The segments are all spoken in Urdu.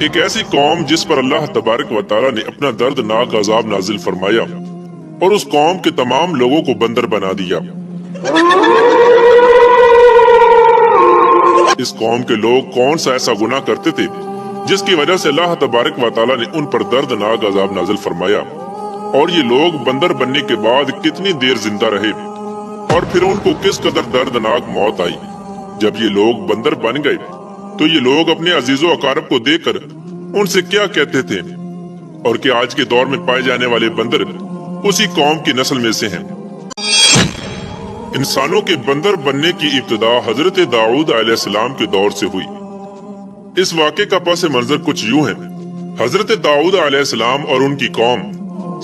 ایک ایسی قوم جس پر اللہ تبارک و تعالیٰ نے اپنا دردناک عذاب نازل فرمایا اور اس قوم کے تمام لوگوں کو بندر بنا دیا۔ اس قوم کے لوگ کون سا ایسا گناہ کرتے تھے جس کی وجہ سے اللہ تبارک و تعالیٰ نے ان پر دردناک عذاب نازل فرمایا، اور یہ لوگ بندر بننے کے بعد کتنی دیر زندہ رہے اور پھر ان کو کس قدر دردناک موت آئی۔ جب یہ لوگ بندر بن گئے تو یہ لوگ اپنے عزیز و اقارب کو دیکھ کر ان سے کیا کہتے تھے، اور کہ آج کے دور میں پائے جانے والے بندر اسی قوم کی نسل میں سے ہیں۔ انسانوں کے بندر بننے کی ابتدا حضرت داؤد علیہ السلام کے دور سے ہوئی۔ اس واقعے کا پس منظر کچھ یوں ہے۔ حضرت داؤد علیہ السلام اور ان کی قوم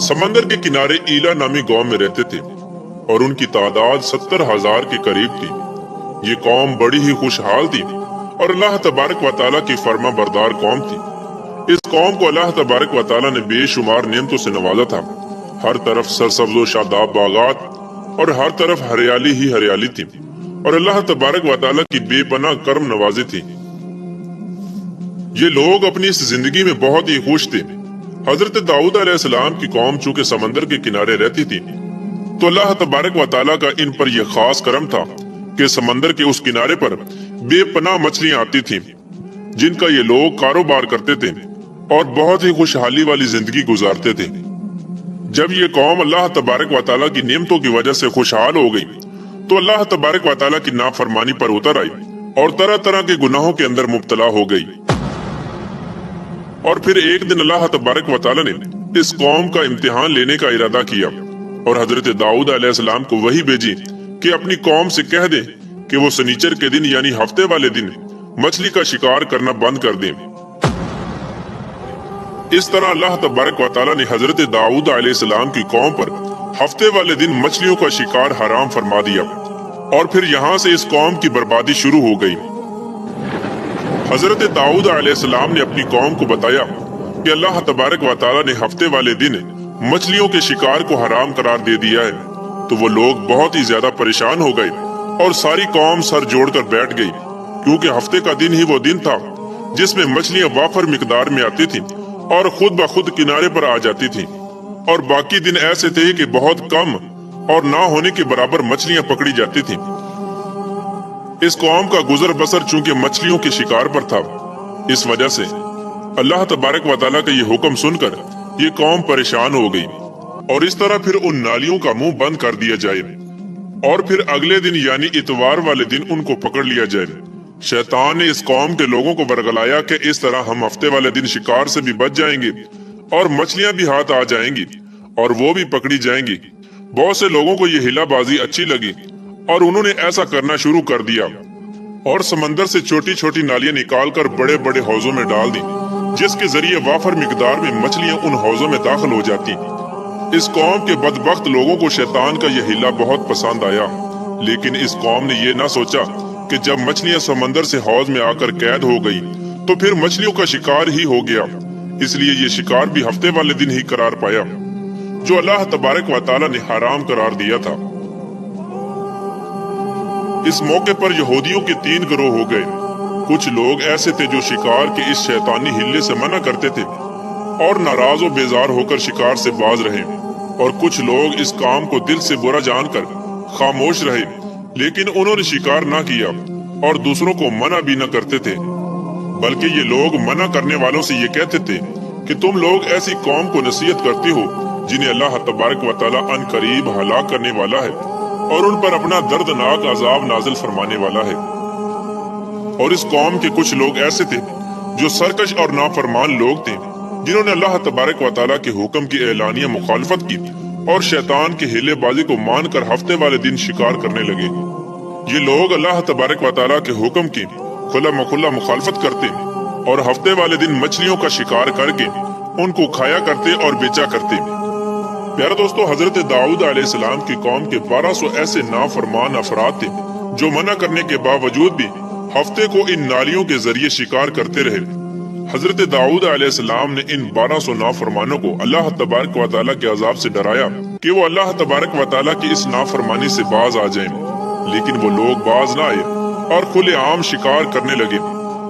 سمندر کے کنارے ایلا نامی گاؤں میں رہتے تھے، اور ان کی تعداد 70,000 کے قریب تھی۔ یہ قوم بڑی ہی خوشحال تھی اور اللہ تبارک و تعالیٰ کی فرما بردار قوم تھی۔ اس قوم کو اللہ تبارک و تعالیٰ نے بے شمار نعمتوں سے نوازا تھا۔ ہر طرف سرسبز و شاداب باغات اور ہر طرف ہریالی ہی ہریالی تھی، اور اللہ تبارک و تعالیٰ کی بے پناہ کرم نوازی تھی۔ یہ لوگ اپنی اس زندگی میں بہت ہی خوش تھے۔ حضرت داؤد علیہ السلام کی قوم چونکہ سمندر کے کنارے رہتی تھی تو اللہ تبارک و تعالیٰ کا ان پر یہ خاص کرم تھا کہ سمندر کے اس کنارے پر بے پناہ مچھلیاں آتی تھیں جن کا یہ لوگ کاروبار کرتے تھے اور بہت ہی خوشحالی والی زندگی گزارتے تھے۔ جب یہ قوم اللہ تبارک و تعالیٰ کی نعمتوں کی وجہ سے خوشحال ہو گئی تو اللہ تبارک و تعالیٰ کی نافرمانی پر اتر آئی اور طرح طرح کے گناہوں کے اندر مبتلا ہو گئی۔ اور پھر ایک دن اللہ تبارک و تعالیٰ نے اس قوم کا امتحان لینے کا ارادہ کیا اور حضرت داؤد علیہ السلام کو وحی بھیجی کہ اپنی قوم سے کہہ دیں کہ وہ سنیچر کے دن یعنی ہفتے والے دن مچھلی کا شکار کرنا بند کر دیں۔ اس طرح اللہ تبارک و تعالیٰ نے حضرت داؤد علیہ السلام کی قوم پر ہفتے والے دن مچھلیوں کا شکار حرام فرما دیا، اور پھر یہاں سے اس قوم کی بربادی شروع ہو گئی۔ حضرت داؤد علیہ السلام نے اپنی قوم کو بتایا کہ اللہ تبارک و تعالیٰ نے ہفتے والے دن مچھلیوں کے شکار کو حرام قرار دے دیا ہے، تو وہ لوگ بہت ہی زیادہ پریشان ہو گئے اور ساری قوم سر جوڑ کر بیٹھ گئی، کیونکہ ہفتے کا دن ہی وہ دن تھا جس میں مچھلیاں وافر مقدار میں آتی تھیں اور خود بخود کنارے پر آ جاتی تھیں، اور باقی دن ایسے تھے کہ بہت کم اور نہ ہونے کے برابر مچھلیاں پکڑی جاتی تھیں۔ اس قوم کا گزر بسر چونکہ مچھلیوں کے شکار پر تھا، اس وجہ سے اللہ تبارک و تعالیٰ کا یہ حکم سن کر یہ قوم پریشان ہو گئی، اور اس طرح پھر ان نالیوں کا منہ بند کر دیا جائے اور پھر اگلے دن یعنی اتوار والے دن ان کو پکڑ لیا جائے۔ شیطان نے اس قوم کے لوگوں کو ورگلایا کہ اس طرح ہم ہفتے والے دن شکار سے بھی بچ جائیں گے اور مچھلیاں بھی ہاتھ آ جائیں گی اور وہ بھی پکڑی جائیں گی۔ بہت سے لوگوں کو یہ ہلا بازی اچھی لگی اور انہوں نے ایسا کرنا شروع کر دیا اور سمندر سے چھوٹی چھوٹی نالیاں نکال کر بڑے بڑے حوضوں میں ڈال دی، جس کے ذریعے وافر مقدار میں مچھلیاں ان حوضوں میں داخل ہو جاتی۔ اس قوم کے بدبخت لوگوں کو شیطان کا یہ ہلا بہت پسند آیا، لیکن اس قوم نے یہ نہ سوچا کہ جب مچھلیاں سمندر سے حوض میں آ کر قید ہو گئی تو پھر مچھلیوں کا شکار ہی ہو گیا، اس لیے یہ شکار بھی ہفتے والے دن ہی قرار پایا جو اللہ تبارک و تعالیٰ نے حرام قرار دیا تھا۔ اس موقع پر یہودیوں کے 3 گروہ ہو گئے۔ کچھ لوگ ایسے تھے جو شکار کے اس شیطانی ہلے سے منع کرتے تھے اور ناراض و بیزار ہو کر شکار سے باز رہے، اور کچھ لوگ اس کام کو دل سے برا جان کر خاموش رہے لیکن انہوں نے شکار نہ کیا اور دوسروں کو منع بھی نہ کرتے تھے، بلکہ یہ لوگ منع کرنے والوں سے یہ کہتے تھے کہ تم لوگ ایسی قوم کو نصیحت کرتے ہو جنہیں اللہ تبارک و تعالیٰ ان قریب ہلاک کرنے والا ہے اور ان پر اپنا دردناک عذاب نازل فرمانے والا ہے۔ اور اس قوم کے کچھ لوگ ایسے تھے جو سرکش اور نافرمان لوگ تھے، جنہوں نے اللہ تبارک و تعالیٰ کے حکم کی اعلانیہ مخالفت کی اور شیطان کے ہیلے بازی کو مان کر ہفتے والے دن شکار کرنے لگے۔ یہ لوگ اللہ تبارک و تعالیٰ کے حکم کی کھلا مکھلا مخالفت کرتے اور ہفتے والے دن مچھلیوں کا شکار کر کے ان کو کھایا کرتے اور بیچا کرتے۔ پیارے دوستو، حضرت داؤد علیہ السلام کی قوم کے 1200 ایسے نافرمان افراد تھے جو منع کرنے کے باوجود بھی ہفتے کو ان نالیوں کے ذریعے شکار کرتے رہے۔ حضرت داؤد علیہ السلام نے ان 1200 نافرمانوں کو اللہ تبارک و تعالیٰ کے عذاب سے ڈرایا کہ وہ اللہ تبارک و تعالیٰ کی اس نافرمانی سے باز آ جائیں، لیکن وہ لوگ باز نہ آئے اور کھلے عام شکار کرنے لگے۔